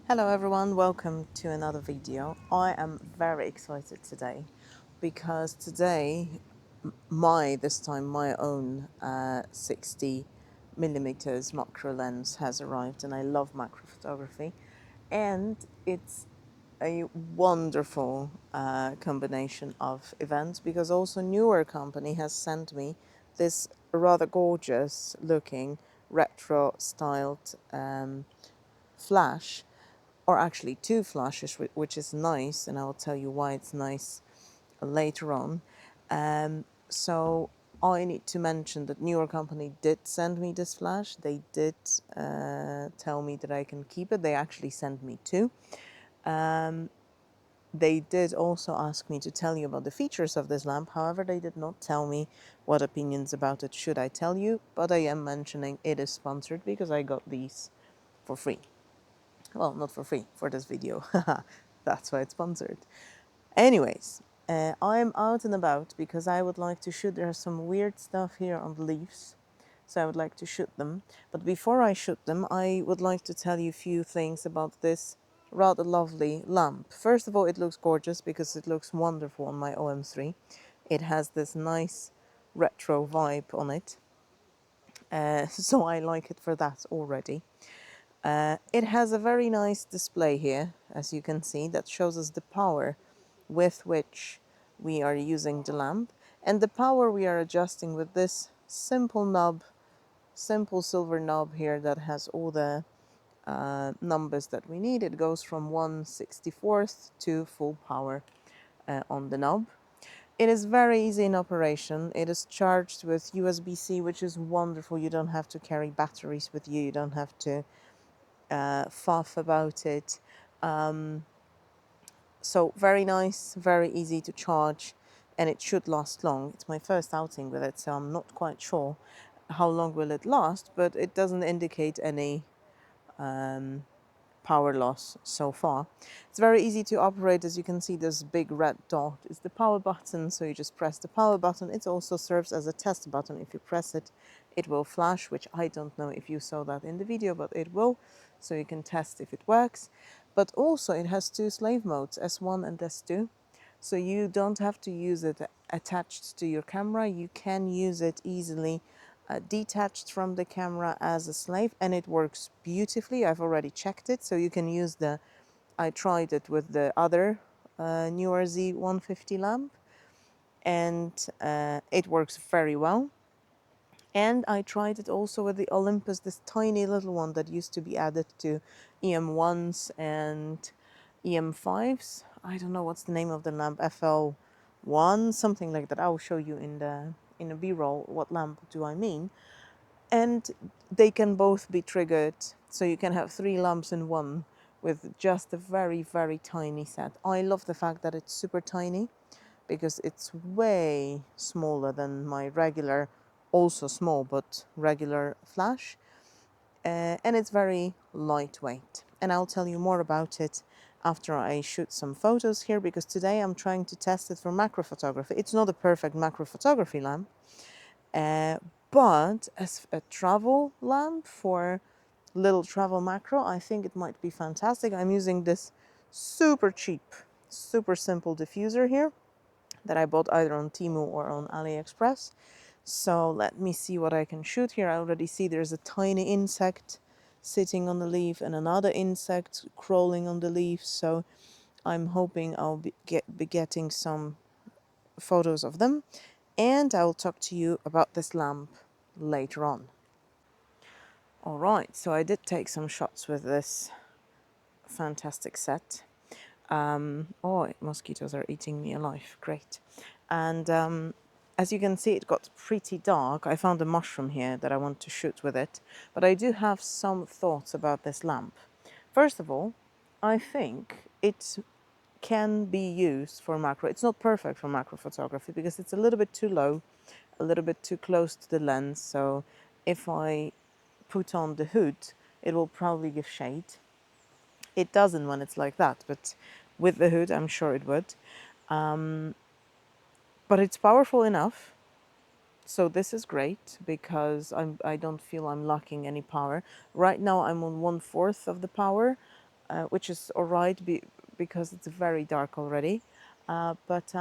Hello everyone, welcome to another video. I am very excited today because today this time my own 60 millimeters macro lens has arrived, and I love macro photography, and it's a wonderful combination of events because also Neewer company has sent me this rather gorgeous looking retro styled flash, or actually two flashes, which is nice, and I will tell you why it's nice later on. So I need to mention that Neewer company did send me this flash. They did tell me that I can keep it. They actually sent me two. They did also ask me to tell you about the features of this lamp. However, they did not tell me what opinions about it should I tell you, but I am mentioning it is sponsored because I got these for free. Well, not for free, for this video. That's why it's sponsored. Anyways, I'm out and about because I would like to shoot. There's some weird stuff here on the leaves, so I would like to shoot them. But before I shoot them, I would like to tell you a few things about this rather lovely lamp. First of all, it looks gorgeous because it looks wonderful on my OM-3. It has this nice retro vibe on it, so I like it for that already. It has a very nice display here, as you can see, that shows us the power with which we are using the lamp, and the power we are adjusting with this simple knob, simple silver knob here that has all the numbers that we need. It goes from 1/64th to full power on the knob. It is very easy in operation. It is charged with USB-C, which is wonderful. You don't have to carry batteries with you. You don't have to faff about it. So very nice, very easy to charge, and it should last long. It's my first outing with it, so I'm not quite sure how long will it last, but it doesn't indicate any power loss so far. It's very easy to operate. As you can see, this big red dot is the power button, so you just press the power button. It also serves as a test button. If you press it, it will flash, which I don't know if you saw that in the video, but it will, so you can test if it works. But also it has two slave modes, S1 and S2, so you don't have to use it attached to your camera. You can use it easily detached from the camera as a slave, and it works beautifully. I've already checked it, so you can use I tried it with the other Neewer Z150 lamp, and it works very well. And I tried it also with the Olympus, this tiny little one that used to be added to EM1s and EM5s. I don't know what's the name of the lamp, FL1, something like that. I'll show you in a B-roll what lamp do I mean. And they can both be triggered, so you can have three lamps in one with just a very, very tiny set. I love the fact that it's super tiny because it's way smaller than my regular, also small but regular flash, and it's very lightweight. And I'll tell you more about it after I shoot some photos here, because today I'm trying to test it for macro photography. It's not a perfect macro photography lamp, but as a travel lamp for little travel macro, I think it might be fantastic. I'm using this super cheap, super simple diffuser here that I bought either on Temu or on AliExpress. So let me see what I can shoot here. I already see there's a tiny insect sitting on the leaf and another insect crawling on the leaf. So I'm hoping I'll be getting some photos of them, and I will talk to you about this lamp later on. Alright, so I did take some shots with this fantastic set. Oh, mosquitoes are eating me alive, great. And as you can see, it got pretty dark. I found a mushroom here that I want to shoot with it, but I do have some thoughts about this lamp. First of all, I think it can be used for macro. It's not perfect for macro photography because it's a little bit too low, a little bit too close to the lens. So if I put on the hood, it will probably give shade. It doesn't when it's like that, but with the hood, I'm sure it would. But it's powerful enough. So this is great because I don't feel I'm lacking any power. Right now I'm on 1/4 of the power. which is alright because it's very dark already. But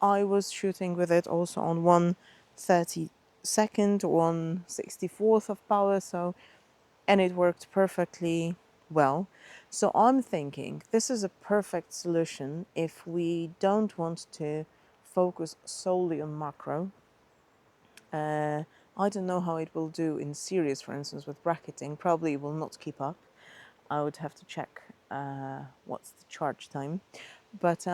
I was shooting with it also on 1/32, 1/64 of power, and it worked perfectly well. So I'm thinking this is a perfect solution if we don't want to focus solely on macro. I don't know how it will do in series, for instance, with bracketing. Probably it will not keep up. I would have to check what's the charge time. But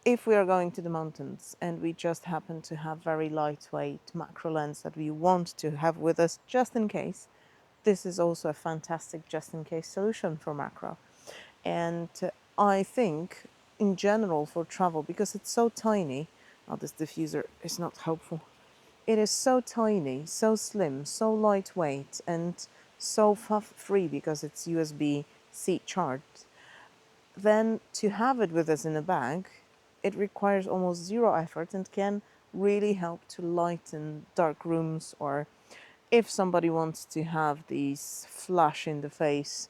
if we are going to the mountains and we just happen to have very lightweight macro lens that we want to have with us just in case, this is also a fantastic just in case solution for macro. And I think in general for travel, because it's so tiny, this diffuser is not helpful. It is so tiny, so slim, so lightweight, and so free because it's USB-C charged. Then to have it with us in a bag, it requires almost zero effort and can really help to lighten dark rooms, or if somebody wants to have these flash in the face,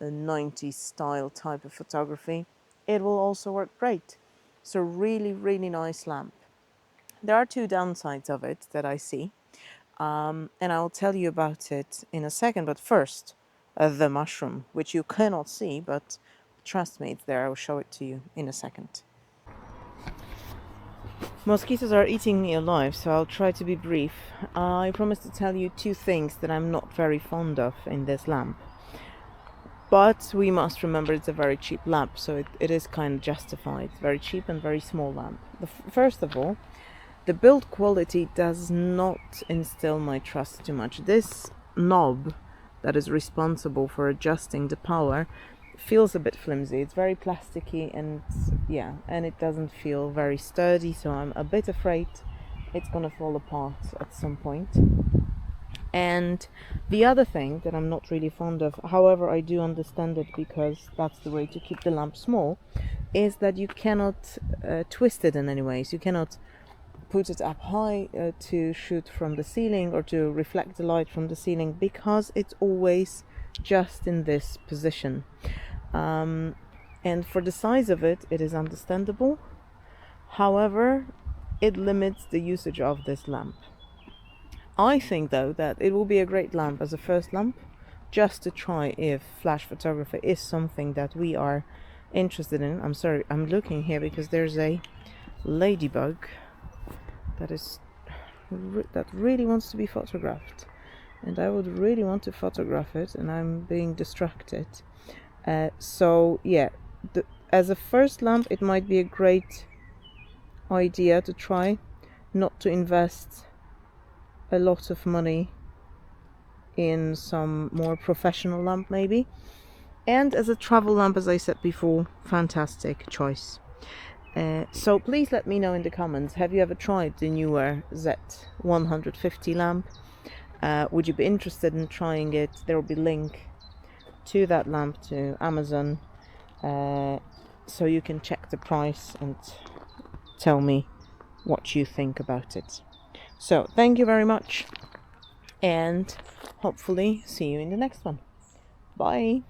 90s style type of photography, it will also work great. So really, really nice lamp. There are two downsides of it that I see, and I'll tell you about it in a second. But first, the mushroom, which you cannot see, but trust me, it's there. I will show it to you in a second. Mosquitoes are eating me alive, so I'll try to be brief. I promise to tell you two things that I'm not very fond of in this lamp. But we must remember it's a very cheap lamp, so it is kind of justified. Very cheap and very small lamp. First of all, the build quality does not instill my trust too much. This knob that is responsible for adjusting the power feels a bit flimsy. It's very plasticky, and yeah, and it doesn't feel very sturdy, so I'm a bit afraid it's gonna fall apart at some point. And the other thing that I'm not really fond of, however I do understand it because that's the way to keep the lamp small, is that you cannot twist it in any ways. You cannot put it up high to shoot from the ceiling or to reflect the light from the ceiling, because it's always just in this position. And for the size of it, it is understandable. However, it limits the usage of this lamp. I think though that it will be a great lamp as a first lamp, just to try if flash photography is something that we are interested in. I'm sorry, I'm looking here because there's a ladybug that really wants to be photographed, and I would really want to photograph it, and I'm being distracted. So yeah, as a first lamp it might be a great idea to try, not to invest a lot of money in some more professional lamp maybe. And as a travel lamp, as I said before, fantastic choice. So please let me know in the comments, have you ever tried the Neewer Z150 lamp? Would you be interested in trying it? There will be a link to that lamp to Amazon, so you can check the price and tell me what you think about it. So thank you very much, and hopefully see you in the next one. Bye.